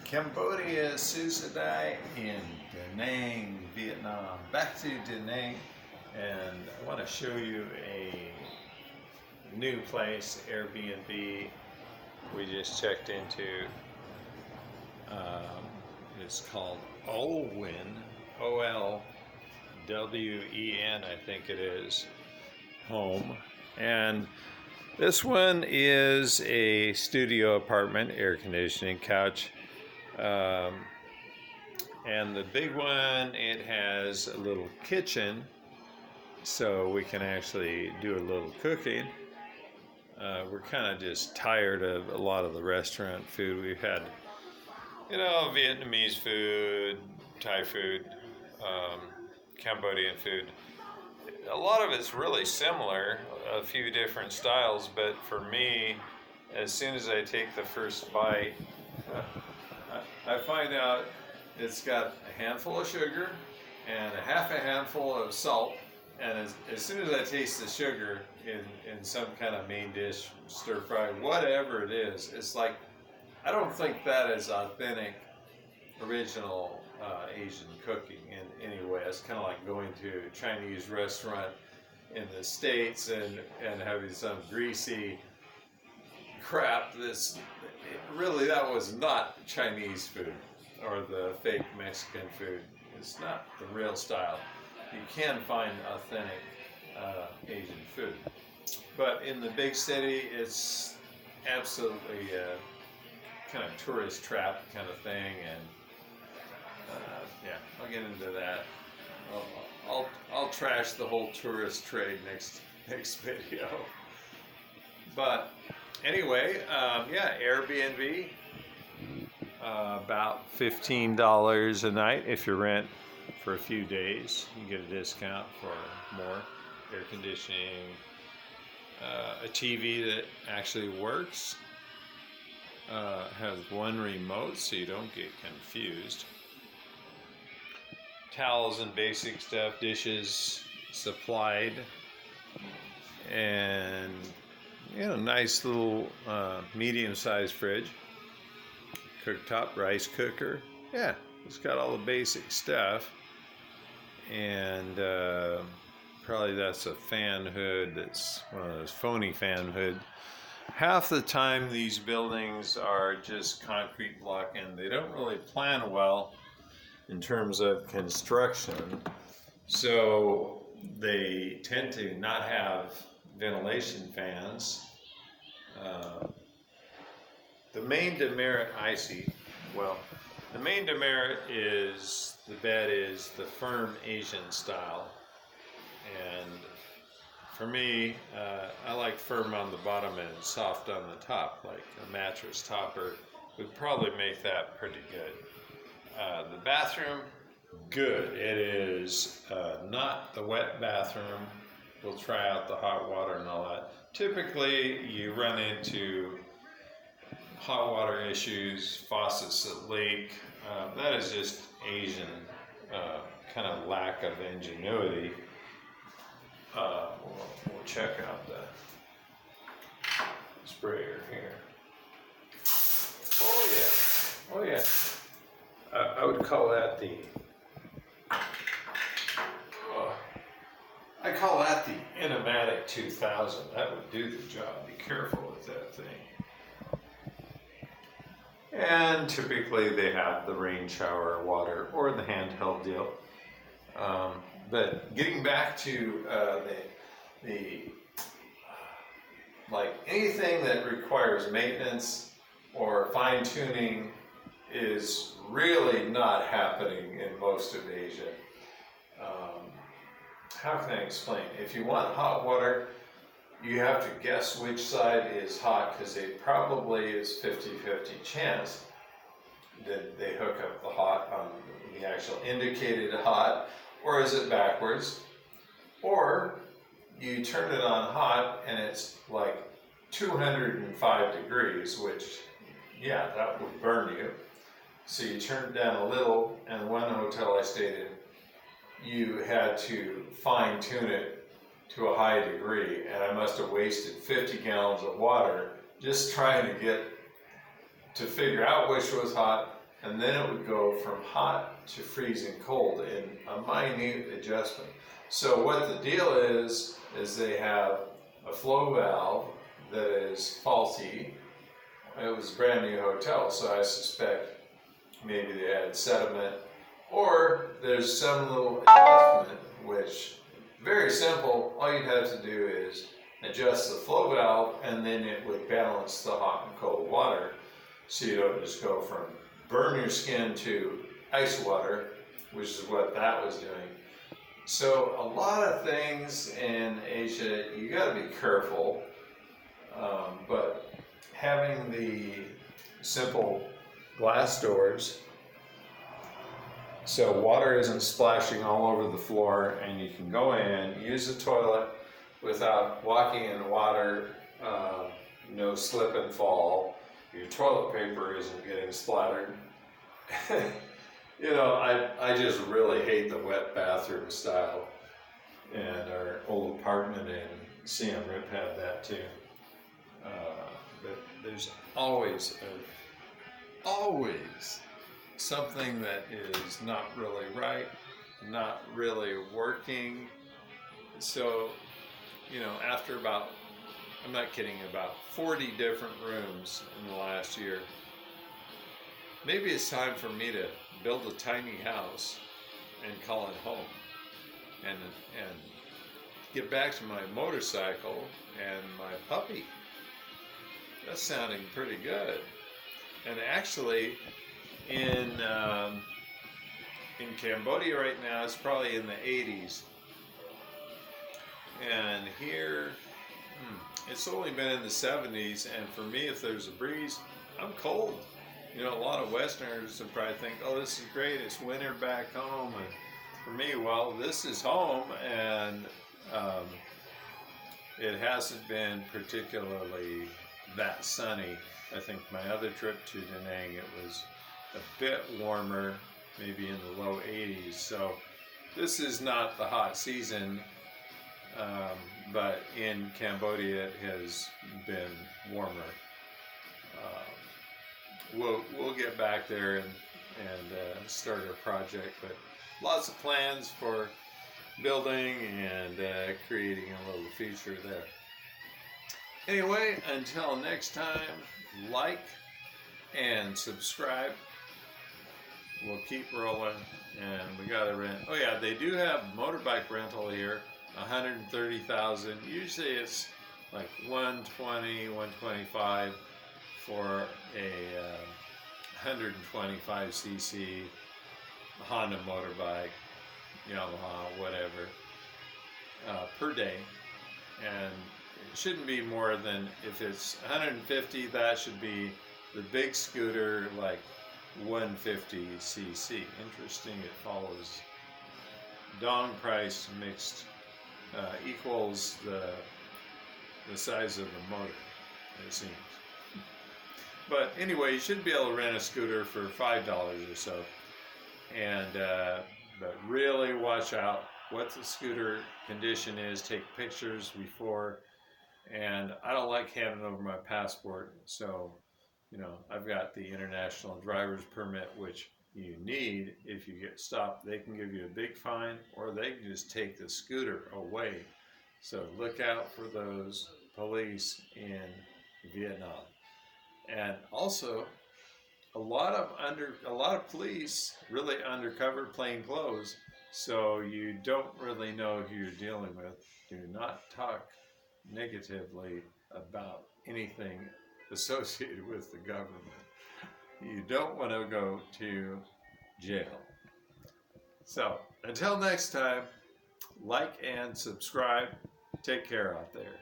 Cambodia, Susadai in Danang, Vietnam. Back to Danang, and I want to show you a new place, Airbnb, we just checked into. It's called Olwen, O-L-W-E-N, I think it is, home. And this one is a studio apartment, air conditioning, couch. And the big one, it has a little kitchen, so we can actually do a little cooking. We're kind of just tired of a lot of the restaurant food. We've had, Vietnamese food, Thai food, Cambodian food. A lot of it's really similar, a few different styles, but for me, as soon as I take the first bite, I find out it's got a handful of sugar and a half a handful of salt, and as soon as I taste the sugar in some kind of main dish, stir fry, whatever it is, it's like, I don't think that is authentic, original Asian cooking in any way. It's kind of like going to a Chinese restaurant in the States and having some greasy crap. That was not Chinese food or the fake Mexican food. It's not the real style. You can find authentic Asian food, but in the big city, it's absolutely kind of tourist trap kind of thing, and yeah, I'll get into that. I'll trash the whole tourist trade next video. But anyway, yeah, Airbnb, about $15 a night if you rent for a few days. You get a discount for more, air conditioning, a TV that actually works, has one remote so you don't get confused, towels and basic stuff, dishes supplied, and nice little medium-sized fridge, cooktop, rice cooker. Yeah, it's got all the basic stuff. And probably that's a fan hood. That's one of those phony fan hoods. Half the time these buildings are just concrete block, and they don't really plan well in terms of construction, so they tend to not have ventilation fans. The main demerit I see, the main demerit is the bed is the firm Asian style, and for me, I like firm on the bottom and soft on the top, like a mattress topper would probably make that pretty good. The bathroom, good. It is not the wet bathroom. We'll try out the hot water and all that. Typically, you run into hot water issues, faucets that leak. That is just Asian kind of lack of ingenuity. We'll check out the sprayer here. Oh yeah. I would call that the Enomatic 2000. That would do the job. Be careful with that thing. And typically they have the rain shower water or the handheld deal. But getting back to like anything that requires maintenance or fine tuning is really not happening in most of Asia. How can I explain? If you want hot water, you have to guess which side is hot, because it probably is 50-50 chance that they hook up the hot on the actual indicated hot, or is it backwards? Or you turn it on hot and it's like 205 degrees, which, yeah, that would burn you. So you turn it down a little, and one hotel I stayed in, you had to fine tune it to a high degree, and I must have wasted 50 gallons of water just trying to figure out which was hot and then it would go from hot to freezing cold in a minute adjustment. So what the deal is they have a flow valve that is faulty. It was a brand new hotel, so I suspect maybe they had sediment, or there's some little adjustment, which very simple. All you'd have to do is adjust the flow valve, and then it would balance the hot and cold water, so you don't just go from burn your skin to ice water, which is what that was doing. So a lot of things in Asia, you got to be careful, but having the simple glass doors, so water isn't splashing all over the floor, and you can go in, use the toilet without walking in water, no slip and fall. Your toilet paper isn't getting splattered. You know, I just really hate the wet bathroom style, and our old apartment in Siem Reap had that too. But there's always something that is not really right, not really working. So, you know, after about, I'm not kidding, about 40 different rooms in the last year, maybe it's time for me to build a tiny house and call it home, and get back to my motorcycle and my puppy. That's sounding pretty good. And actually, in Cambodia right now, it's probably in the 80s, and here it's only been in the 70s. And for me, if there's a breeze, I'm cold. You know, a lot of Westerners would probably think, oh, this is great, it's winter back home. And for me, well, this is home, and it hasn't been particularly that sunny. I think my other trip to Danang, it was a bit warmer, maybe in the low 80s. So this is not the hot season, but in Cambodia it has been warmer. We'll get back there and start our project, but lots of plans for building and creating a little future there. Anyway, until next time, like and subscribe. We'll keep rolling, and we gotta rent. Oh yeah, they do have motorbike rental here, 130,000. Usually it's like 120, 125 for a 125cc Honda motorbike, Yamaha, whatever, per day. And it shouldn't be more than, if it's 150, that should be the big scooter, like 150cc. Interesting, it follows dong price mixed equals the size of the motor, it seems. But anyway, you should be able to rent a scooter for $5 or so. And but really watch out what the scooter condition is. Take pictures before. And I don't like handing over my passport, so I've got the international driver's permit, which you need. If you get stopped, they can give you a big fine, or they can just take the scooter away. So look out for those police in Vietnam. And also, a lot of police really undercover plain clothes, so you don't really know who you're dealing with. Do not talk negatively about anything associated with the government. You don't want to go to jail. So, until next time, like and subscribe. Take care out there.